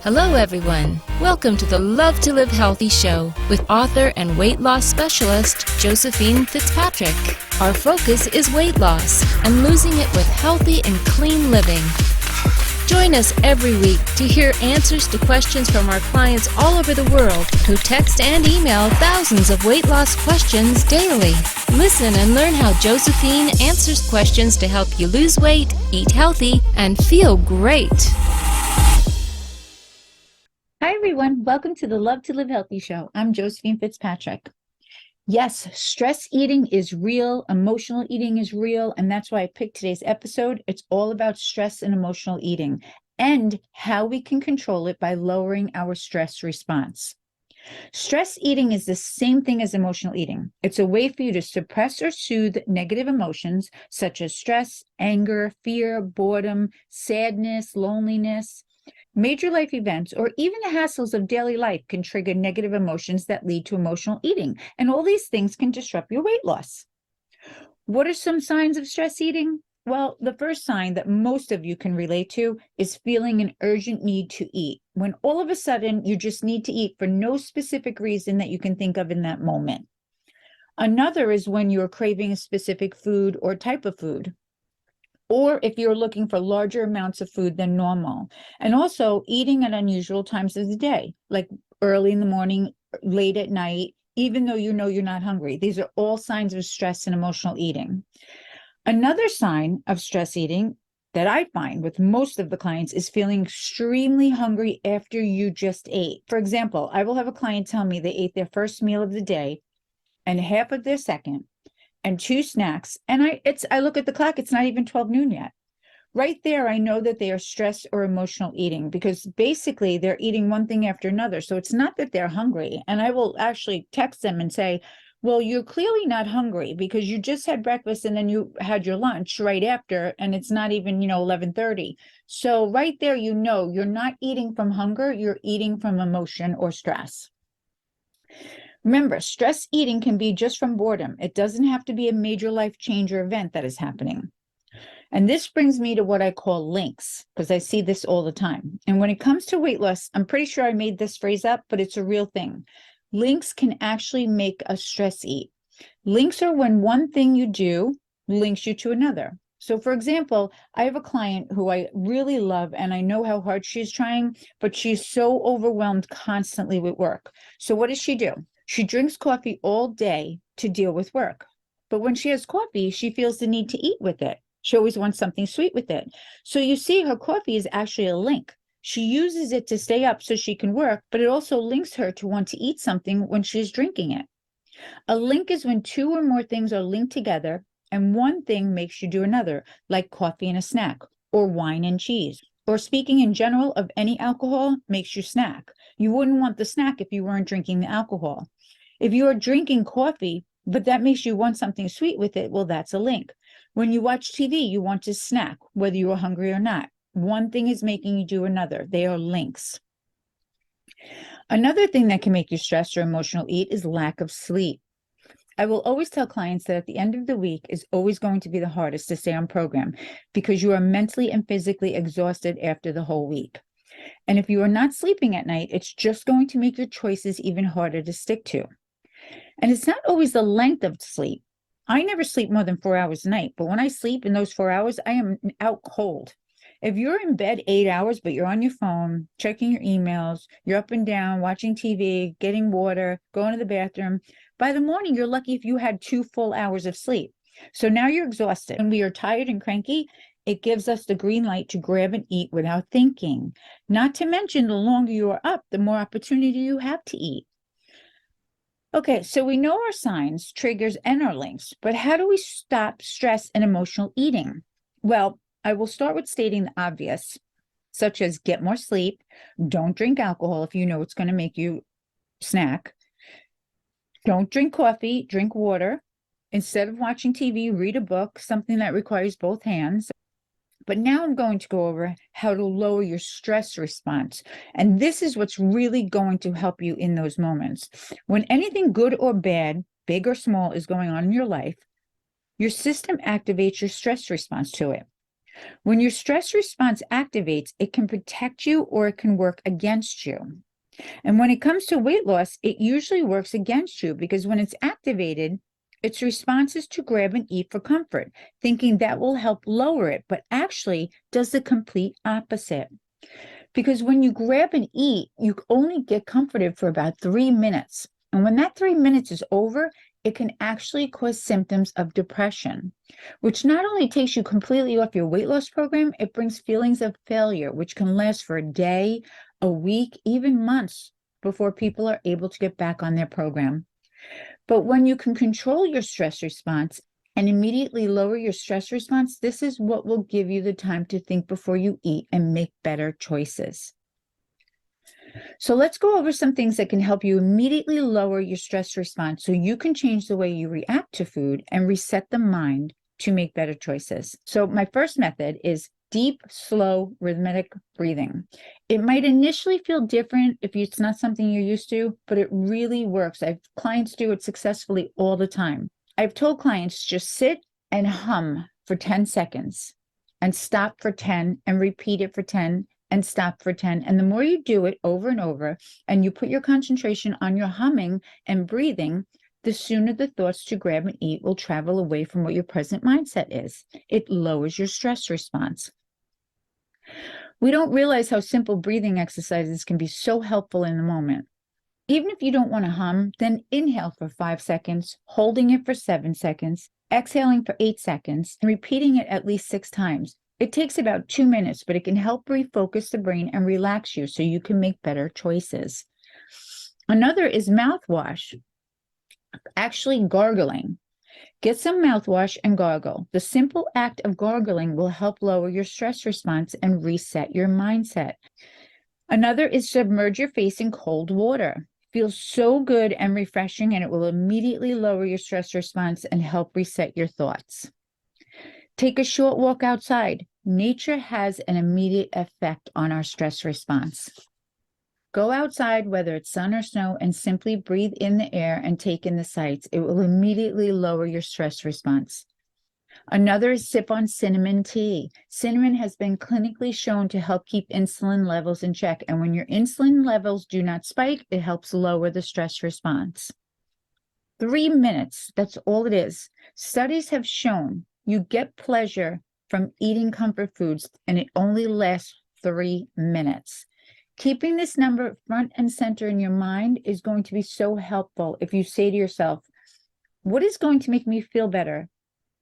Hello, everyone. Welcome to the Love to Live Healthy show with author and weight loss specialist Josephine Fitzpatrick. Our focus is weight loss and losing it with healthy and clean living. Join us every week to hear answers to questions from our clients all over the world who text and email thousands of weight loss questions daily. Listen and learn how Josephine answers questions to help you lose weight, eat healthy, and feel great. Hi, everyone. Welcome to the Love to Live Healthy show. I'm Josephine Fitzpatrick. Yes, stress eating is real. Emotional eating is real. And that's why I picked today's episode. It's all about stress and emotional eating and how we can control it by lowering our stress response. Stress eating is the same thing as emotional eating. It's a way for you to suppress or soothe negative emotions such as stress, anger, fear, boredom, sadness, loneliness. Major life events or even the hassles of daily life can trigger negative emotions that lead to emotional eating, and all these things can disrupt your weight loss. What are some signs of stress eating? Well, the first sign that most of you can relate to is feeling an urgent need to eat, when all of a sudden you just need to eat for no specific reason that you can think of in that moment. Another is when you're craving a specific food or type of food, or if you're looking for larger amounts of food than normal, and also eating at unusual times of the day, like early in the morning, late at night, even though you know you're not hungry. These are all signs of stress and emotional eating. Another sign of stress eating that I find with most of the clients is feeling extremely hungry after you just ate. For example, I will have a client tell me they ate their first meal of the day and half of their second, and 2 snacks, and I look at the clock, it's not even 12 noon yet. Right there, I know that they are stress or emotional eating because basically they're eating one thing after another. So it's not that they're hungry. And I will actually text them and say, well, you're clearly not hungry because you just had breakfast and then you had your lunch right after, and it's not even, 11:30. So right there, you're not eating from hunger, you're eating from emotion or stress. Remember, stress eating can be just from boredom. It doesn't have to be a major life change or event that is happening. And this brings me to what I call links, because I see this all the time. And when it comes to weight loss, I'm pretty sure I made this phrase up, but it's a real thing. Links can actually make us stress eat. Links are when one thing you do links you to another. So for example, I have a client who I really love and I know how hard she's trying, but she's so overwhelmed constantly with work. So what does she do? She drinks coffee all day to deal with work. But when she has coffee, she feels the need to eat with it. She always wants something sweet with it. So you see, her coffee is actually a link. She uses it to stay up so she can work, but it also links her to want to eat something when she's drinking it. A link is when 2 or more things are linked together and one thing makes you do another, like coffee and a snack, or wine and cheese. Or speaking in general of any alcohol makes you snack. You wouldn't want the snack if you weren't drinking the alcohol. If you are drinking coffee, but that makes you want something sweet with it, well, that's a link. When you watch TV, you want to snack, whether you are hungry or not. One thing is making you do another. They are links. Another thing that can make you stressed or emotional eat is lack of sleep. I will always tell clients that at the end of the week is always going to be the hardest to stay on program because you are mentally and physically exhausted after the whole week. And if you are not sleeping at night, it's just going to make your choices even harder to stick to. And it's not always the length of sleep. I never sleep more than 4 hours a night, but when I sleep in those 4 hours, I am out cold. If you're in bed 8 hours, but you're on your phone, checking your emails, you're up and down, watching TV, getting water, going to the bathroom, by the morning, you're lucky if you had 2 full hours of sleep. So now you're exhausted. When we are tired and cranky, it gives us the green light to grab and eat without thinking. Not to mention, the longer you are up, the more opportunity you have to eat. Okay, so we know our signs, triggers, and our links, but how do we stop stress and emotional eating? Well, I will start with stating the obvious, such as get more sleep, don't drink alcohol if you know it's going to make you snack, don't drink coffee, drink water. Instead of watching TV, read a book, something that requires both hands. But now I'm going to go over how to lower your stress response. And this is what's really going to help you in those moments. When anything good or bad, big or small, is going on in your life, your system activates your stress response to it. When your stress response activates, it can protect you or it can work against you. And when it comes to weight loss, it usually works against you because when it's activated, its response is to grab and eat for comfort, thinking that will help lower it, but actually does the complete opposite. Because when you grab and eat, you only get comforted for about 3 minutes. And when that 3 minutes is over, it can actually cause symptoms of depression, which not only takes you completely off your weight loss program, it brings feelings of failure, which can last for a day, a week, even months before people are able to get back on their program. But when you can control your stress response and immediately lower your stress response, this is what will give you the time to think before you eat and make better choices. So let's go over some things that can help you immediately lower your stress response so you can change the way you react to food and reset the mind to make better choices. So my first method is deep, slow, rhythmic breathing. It might initially feel different if it's not something you're used to, but it really works. I have clients do it successfully all the time. I've told clients just sit and hum for 10 seconds and stop for 10 and repeat it for 10 and stop for 10. And the more you do it over and over, and you put your concentration on your humming and breathing, the sooner the thoughts to grab and eat will travel away from what your present mindset is. It lowers your stress response. We don't realize how simple breathing exercises can be so helpful in the moment. Even if you don't want to hum, then inhale for 5 seconds, holding it for 7 seconds, exhaling for 8 seconds, and repeating it at least 6 times. It takes about 2 minutes, but it can help refocus the brain and relax you so you can make better choices. Another is mouthwash, actually gargling. Get some mouthwash and gargle. The simple act of gargling will help lower your stress response and reset your mindset. Another is submerge your face in cold water. Feels so good and refreshing, and it will immediately lower your stress response and help reset your thoughts. Take a short walk outside. Nature has an immediate effect on our stress response. Go outside, whether it's sun or snow, and simply breathe in the air and take in the sights. It will immediately lower your stress response. Another is sip on cinnamon tea. Cinnamon has been clinically shown to help keep insulin levels in check. And when your insulin levels do not spike, it helps lower the stress response. 3 minutes, that's all it is. Studies have shown you get pleasure from eating comfort foods, and it only lasts 3 minutes. Keeping this number front and center in your mind is going to be so helpful if you say to yourself, what is going to make me feel better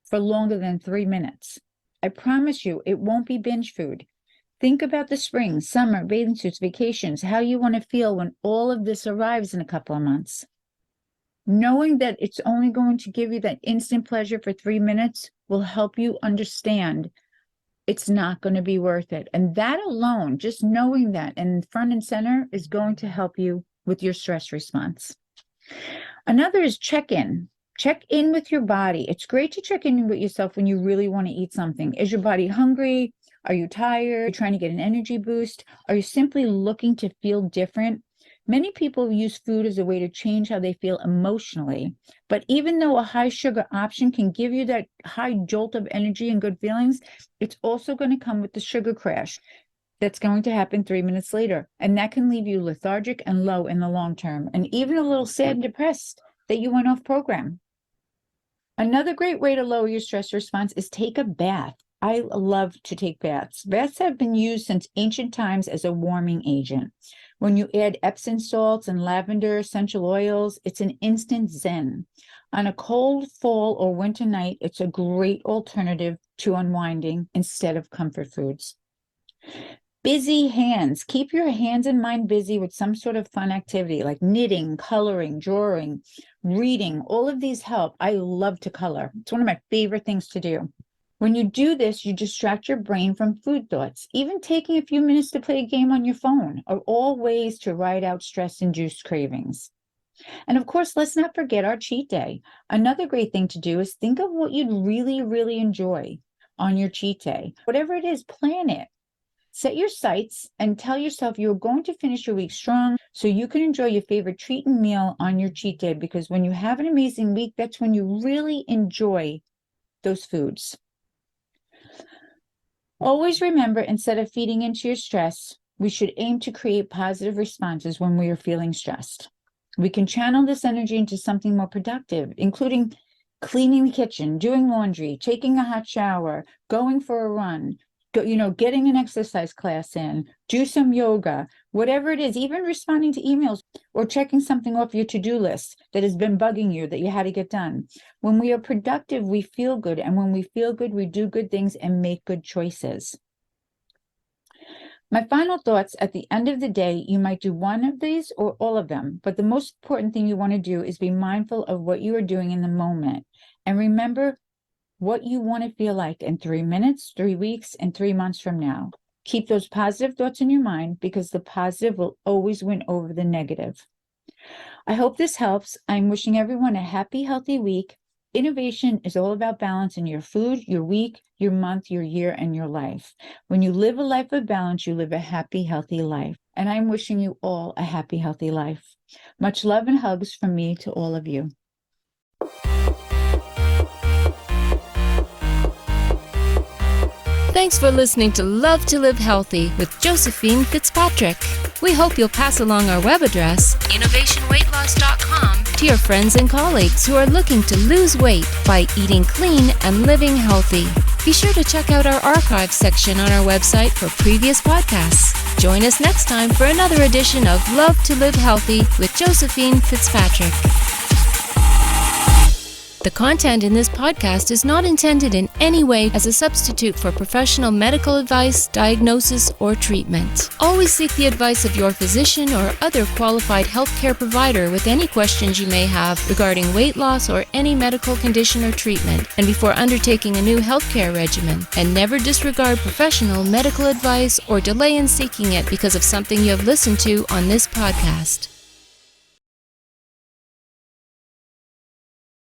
for longer than 3 minutes? I promise you, it won't be binge food. Think about the spring, summer, bathing suits, vacations, how you want to feel when all of this arrives in a couple of months. Knowing that it's only going to give you that instant pleasure for 3 minutes will help you understand it's not going to be worth it. And that alone, just knowing that and front and center, is going to help you with your stress response. Another is check in. Check in with your body. It's great to check in with yourself when you really want to eat something. Is your body hungry? Are you tired? Are you trying to get an energy boost? Are you simply looking to feel different? Many people use food as a way to change how they feel emotionally. But even though a high sugar option can give you that high jolt of energy and good feelings, it's also going to come with the sugar crash that's going to happen 3 minutes later. And that can leave you lethargic and low in the long term, and even a little sad and depressed that you went off program. Another great way to lower your stress response is take a bath. I love to take baths. Baths have been used since ancient times as a warming agent. When you add Epsom salts and lavender essential oils, it's an instant zen. On a cold fall or winter night, it's a great alternative to unwinding instead of comfort foods. Busy hands. Keep your hands and mind busy with some sort of fun activity like knitting, coloring, drawing, reading. All of these help. I love to color. It's one of my favorite things to do. When you do this, you distract your brain from food thoughts. Even taking a few minutes to play a game on your phone are all ways to ride out stress-induced cravings. And of course, let's not forget our cheat day. Another great thing to do is think of what you'd really, really enjoy on your cheat day. Whatever it is, plan it. Set your sights and tell yourself you're going to finish your week strong so you can enjoy your favorite treat and meal on your cheat day, because when you have an amazing week, that's when you really enjoy those foods. Always remember, instead of feeding into your stress, we should aim to create positive responses when we are feeling stressed. We can channel this energy into something more productive, including cleaning the kitchen, doing laundry, taking a hot shower, going for a run, getting an exercise class in, do some yoga, whatever it is, even responding to emails or checking something off your to-do list that has been bugging you that you had to get done. When we are productive, we feel good. And when we feel good, we do good things and make good choices. My final thoughts: at the end of the day, you might do one of these or all of them, but the most important thing you want to do is be mindful of what you are doing in the moment. And remember what you want to feel like in 3 minutes, 3 weeks, and 3 months from now. Keep those positive thoughts in your mind, because the positive will always win over the negative. I hope this helps. I'm wishing everyone a happy, healthy week. Innovation is all about balance in your food, your week, your month, your year, and your life. When you live a life of balance, you live a happy, healthy life. And I'm wishing you all a happy, healthy life. Much love and hugs from me to all of you. Thanks for listening to Love to Live Healthy with Josephine Fitzpatrick. We hope you'll pass along our web address, innovationweightloss.com, to your friends and colleagues who are looking to lose weight by eating clean and living healthy. Be sure to check out our archives section on our website for previous podcasts. Join us next time for another edition of Love to Live Healthy with Josephine Fitzpatrick. The content in this podcast is not intended in any way as a substitute for professional medical advice, diagnosis, or treatment. Always seek the advice of your physician or other qualified healthcare provider with any questions you may have regarding weight loss or any medical condition or treatment, and before undertaking a new healthcare regimen. And never disregard professional medical advice or delay in seeking it because of something you have listened to on this podcast.